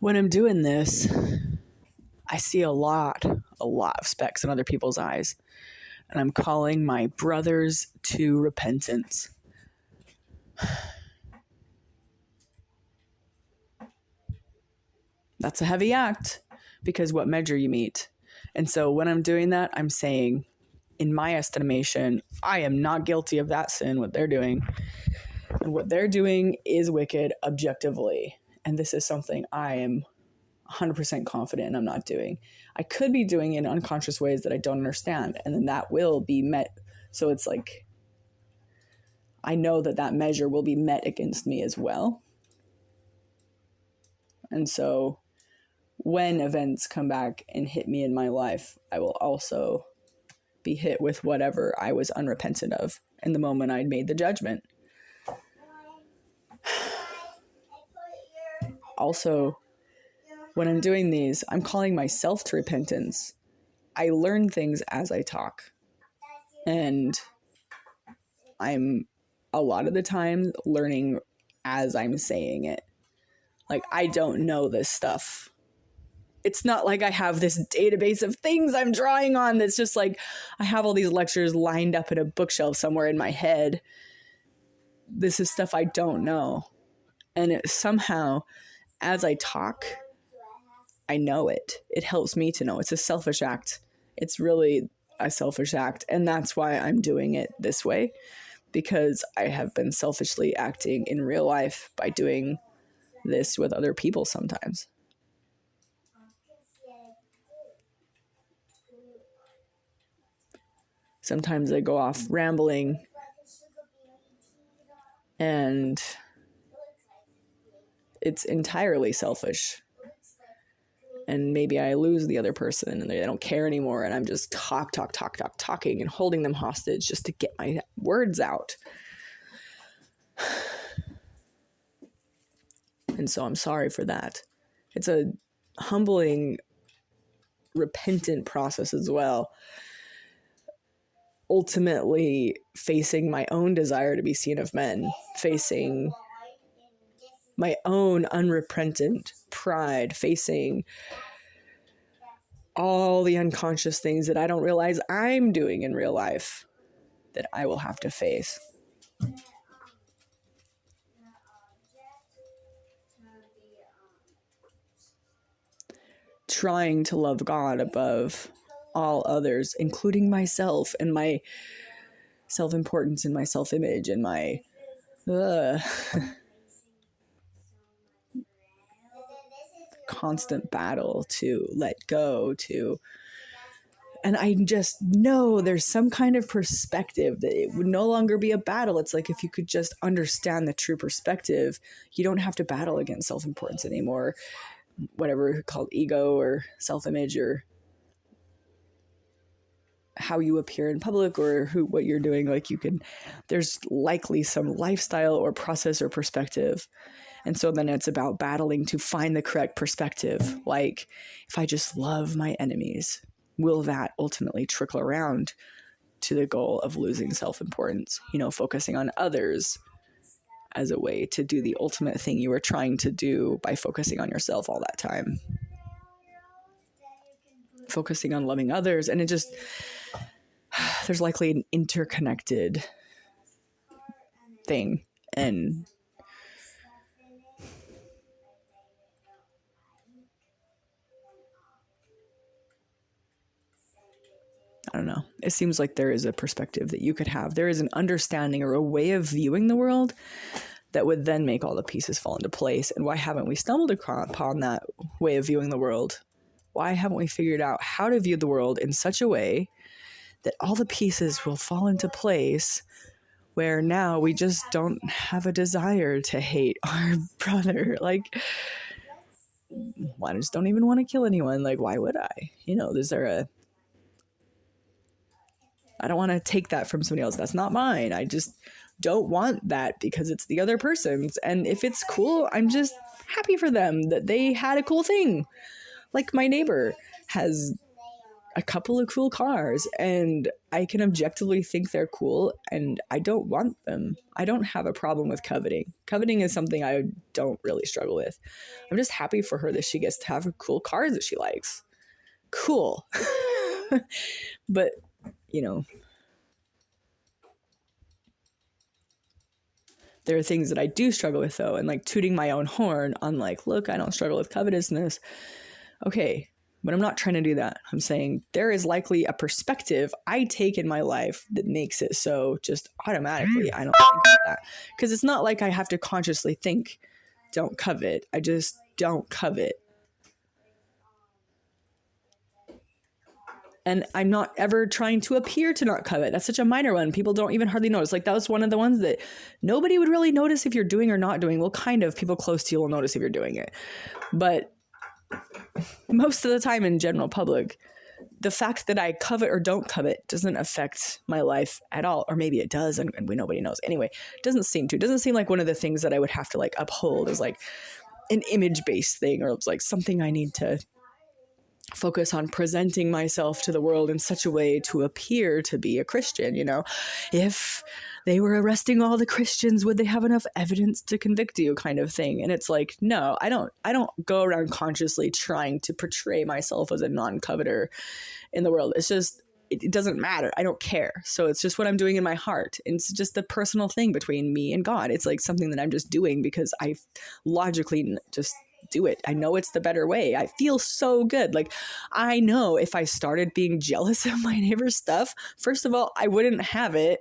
When I'm doing this, I see a lot of specks in other people's eyes. And I'm calling my brothers to repentance. That's a heavy act, because what measure you meet. And so when I'm doing that, I'm saying, in my estimation, I am not guilty of that sin, what they're doing. And what they're doing is wicked objectively. And this is something I am 100% confident I'm not doing. I could be doing it in unconscious ways that I don't understand, and then that will be met. So it's like, I know that measure will be met against me as well. And so when events come back and hit me in my life, I will also be hit with whatever I was unrepentant of in the moment I'd made the judgment. Also, when I'm doing these, I'm calling myself to repentance. I learn things as I talk. And I'm a lot of the time learning as I'm saying it. Like, I don't know this stuff. It's not like I have this database of things I'm drawing on that's just like, I have all these lectures lined up in a bookshelf somewhere in my head. This is stuff I don't know. And it somehow, as I talk, I know it. It helps me to know. It's a selfish act. It's really a selfish act. And that's why I'm doing it this way, because I have been selfishly acting in real life by doing this with other people sometimes. Sometimes I go off rambling and it's entirely selfish. And maybe I lose the other person and they don't care anymore. And I'm just talking and holding them hostage just to get my words out. And so I'm sorry for that. It's a humbling, repentant process as well. Ultimately facing my own desire to be seen of men, facing my own unrepentant pride, facing all the unconscious things that I don't realize I'm doing in real life that I will have to face. Trying to love God above all others, including myself and my self-importance and my self-image and my constant battle to let go to. And I just know there's some kind of perspective that it would no longer be a battle. It's like, if you could just understand the true perspective, you don't have to battle against self-importance anymore, whatever called ego or self-image or how you appear in public or what you're doing. Like, there's likely some lifestyle or process or perspective. And so then it's about battling to find the correct perspective. Like, if I just love my enemies, will that ultimately trickle around to the goal of losing self-importance? Focusing on others as a way to do the ultimate thing you were trying to do by focusing on yourself all that time. Focusing on loving others. And it just, there's likely an interconnected thing. And I don't know. It seems like there is a perspective that you could have. There is an understanding or a way of viewing the world that would then make all the pieces fall into place. And why haven't we stumbled upon that way of viewing the world? Why haven't we figured out how to view the world in such a way that all the pieces will fall into place, where now we just don't have a desire to hate our brother? Like, I just don't even want to kill anyone. Like, why would I? I don't want to take that from somebody else. That's not mine. I just don't want that because it's the other person's. And if it's cool, I'm just happy for them that they had a cool thing. Like, my neighbor has a couple of cool cars, and I can objectively think they're cool, and I don't want them. I don't have a problem with coveting. Coveting is something I don't really struggle with. I'm just happy for her that she gets to have cool cars that she likes. Cool. But, you know, there are things that I do struggle with, though, and like tooting my own horn on like, look, I don't struggle with covetousness. Okay, but I'm not trying to do that. I'm saying there is likely a perspective I take in my life that makes it so just automatically I don't think of that. Because it's not like I have to consciously think, don't covet. I just don't covet. And I'm not ever trying to appear to not covet. That's such a minor one. People don't even hardly notice. Like that was one of the ones that nobody would really notice if you're doing or not doing. Well, kind of people close to you will notice if you're doing it. But most of the time in general public, the fact that I covet or don't covet doesn't affect my life at all. Or maybe it does, and nobody knows. Anyway, it doesn't seem like one of the things that I would have to like uphold is like an image-based thing, or it's like something I need to focus on presenting myself to the world in such a way to appear to be a Christian. You know, if they were arresting all the Christians, would they have enough evidence to convict you, kind of thing? And it's like, no, I don't go around consciously trying to portray myself as a non-coveter in the world. It's just, it doesn't matter. I don't care. So it's just what I'm doing in my heart. And it's just a personal thing between me and God. It's like something that I'm just doing because I logically just do it. I know it's the better way. I feel so good. Like, I know if I started being jealous of my neighbor's stuff, first of all, I wouldn't have it.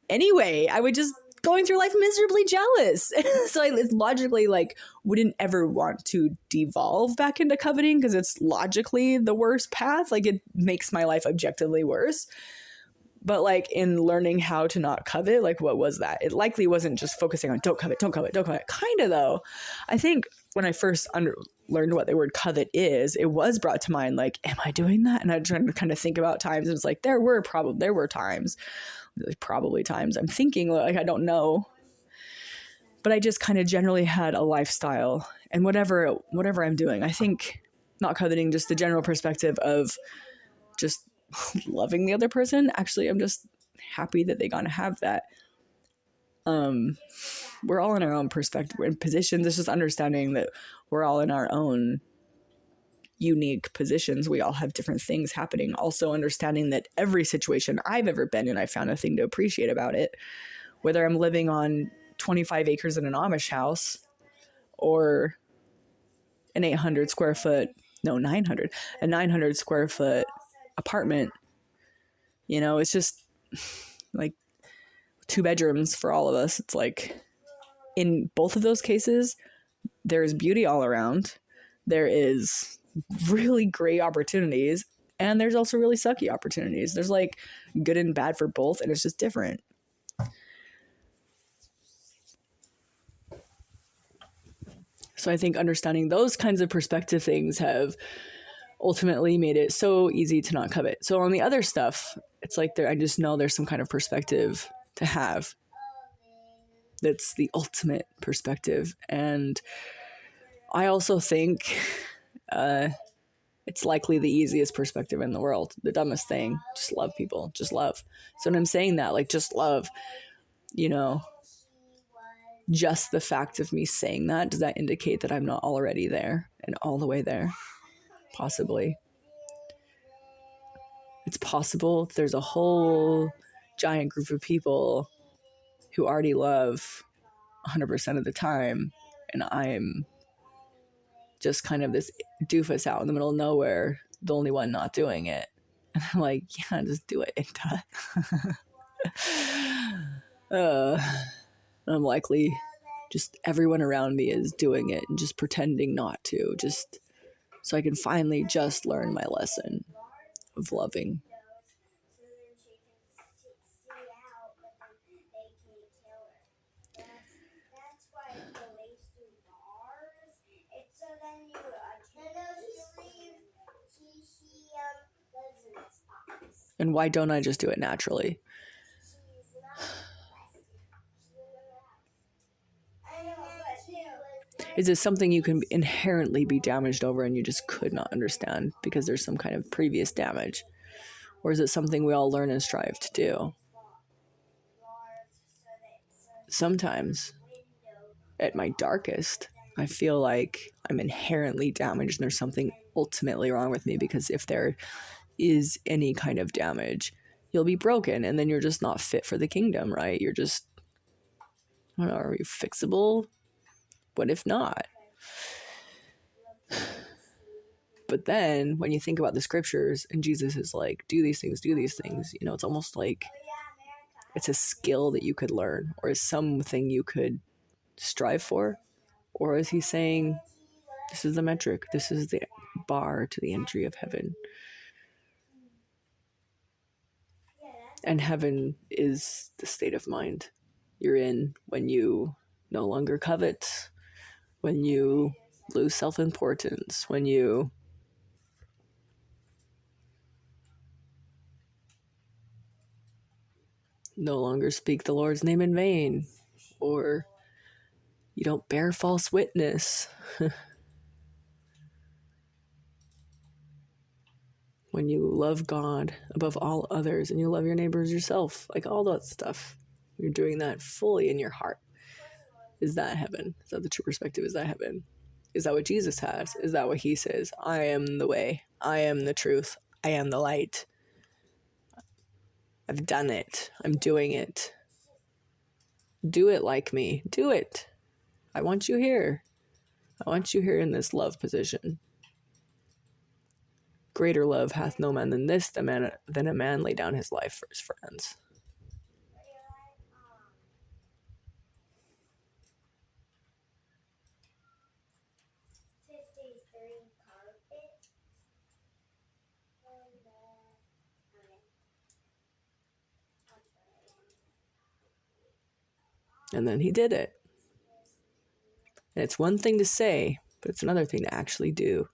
Anyway, I would just going through life miserably jealous. So I logically like wouldn't ever want to devolve back into coveting because it's logically the worst path. Like it makes my life objectively worse. But like in learning how to not covet, like what was that? It likely wasn't just focusing on don't covet, don't covet, don't covet. Kind of though. I think when I first learned what the word covet is, it was brought to mind like, am I doing that? And I tried to kind of think about times. And it's like, there were times. There's probably times I'm thinking like, I don't know. But I just kind of generally had a lifestyle and whatever I'm doing, I think not coveting, just the general perspective of just loving the other person. Actually, I'm just happy that they got to have that. We're all in our own perspective. We're in positions. It's just understanding that we're all in our own unique positions. We all have different things happening. Also understanding that every situation I've ever been in, I found a thing to appreciate about it. Whether I'm living on 25 acres in an Amish house or a 900 square foot apartment, you know, it's just like 2 bedrooms for all of us. It's like in both of those cases, there's beauty all around. There is really great opportunities, and there's also really sucky opportunities. There's like good and bad for both, and it's just different. So I think understanding those kinds of perspective things have ultimately made it so easy to not covet. So on the other stuff, it's like I just know there's some kind of perspective to have that's the ultimate perspective. And I also think it's likely the easiest perspective in the world. The dumbest thing, just love people, just love. So when I'm saying that, like just love, you know, just the fact of me saying that, does that indicate that I'm not already there and all the way there? Possibly. It's possible there's a whole giant group of people who already love 100% of the time, and I'm just kind of this doofus out in the middle of nowhere, the only one not doing it. And I'm like, yeah, just do it. I'm likely just everyone around me is doing it and just pretending not to, just so I can finally just learn my lesson of loving. And why don't I just do it naturally? Is it something you can inherently be damaged over and you just could not understand because there's some kind of previous damage? Or is it something we all learn and strive to do? Sometimes, at my darkest, I feel like I'm inherently damaged and there's something ultimately wrong with me, because if there is any kind of damage, you'll be broken and then you're just not fit for the kingdom, right? You're just, I don't know, are you fixable? What if not? But then when you think about the scriptures and Jesus is like, do these things, it's almost like it's a skill that you could learn, or is something you could strive for. Or is he saying, this is the metric, this is the bar to the entry of heaven? And heaven is the state of mind you're in when you no longer covet, when you lose self-importance, when you no longer speak the Lord's name in vain, or you don't bear false witness. When you love God above all others and you love your neighbors yourself, like all that stuff. You're doing that fully in your heart. Is that heaven? Is that the true perspective? Is that heaven? Is that what Jesus has? Is that what he says? I am the way. I am the truth. I am the light. I've done it. I'm doing it. Do it like me. Do it. I want you here. I want you here in this love position. Greater love hath no man than this, than a man lay down his life for his friends. And then he did it. And it's one thing to say, but it's another thing to actually do.